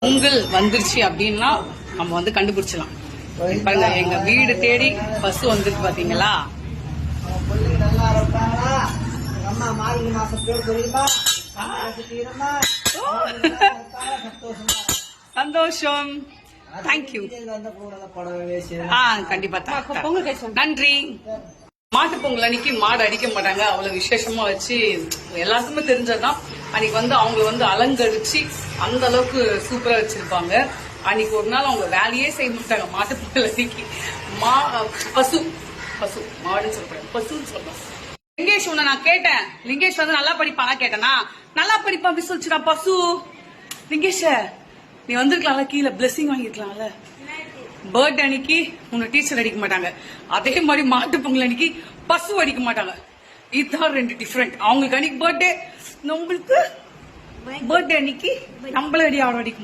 பொங்கல் வந்துருச்சு அப்படின்னா நம்ம வந்து கண்டுபிடிச்சலாம். பாருங்க, எங்க வீடு தேடி பஸ் வந்துருக்கு பாத்தீங்களா. சந்தோஷம். தேங்க்யூ. கண்டிப்பா நன்றி. மாட்டு பொங்கல் அன்னைக்கு மாடு அடிக்க மாட்டாங்க, அவ்வளவு விசேஷமா வச்சு எல்லாருக்குமே தெரிஞ்சதுதான். அன்னைக்கு வந்து அவங்க வந்து அலங்கரிச்சு அந்த அளவுக்கு சூப்பரா வச்சிருப்பாங்க. அன்னைக்கு ஒரு நாள் அவங்க வேலையே செய்ய மாட்டாங்க. மாட்டு பொங்கல் அன்னைக்கு பசு பசு மாடுன்னு சொல்றேன், பசுன்னு சொல்றேன். லிங்கேஷ் உன்ன நான் கேட்டேன், லிங்கேஷ் வந்து நல்லா படிப்பானா கேட்டேனா, நல்லா படிப்பா அப்படி சொல்லிச்சுடா பசு. லிங்கேஷ நீ வந்திருக்கலாம்ல, கீழே பிளெஸிங் வாங்கிருக்கலாம்ல. பர்த்டே அன்னைக்கு உன்னை டீச்சர் அடிக்க மாட்டாங்க, அதே மாதிரி மாட்டு பொங்கல் அன்னைக்கு பசு அடிக்க மாட்டாங்க. இதுதான் ரெண்டு டிஃபரெண்ட். அவங்களுக்கு அன்னைக்கு பர்த்டே, நம்மளுக்கு பர்த்டே அன்னைக்கு நம்மள அடி அடிக்கும்.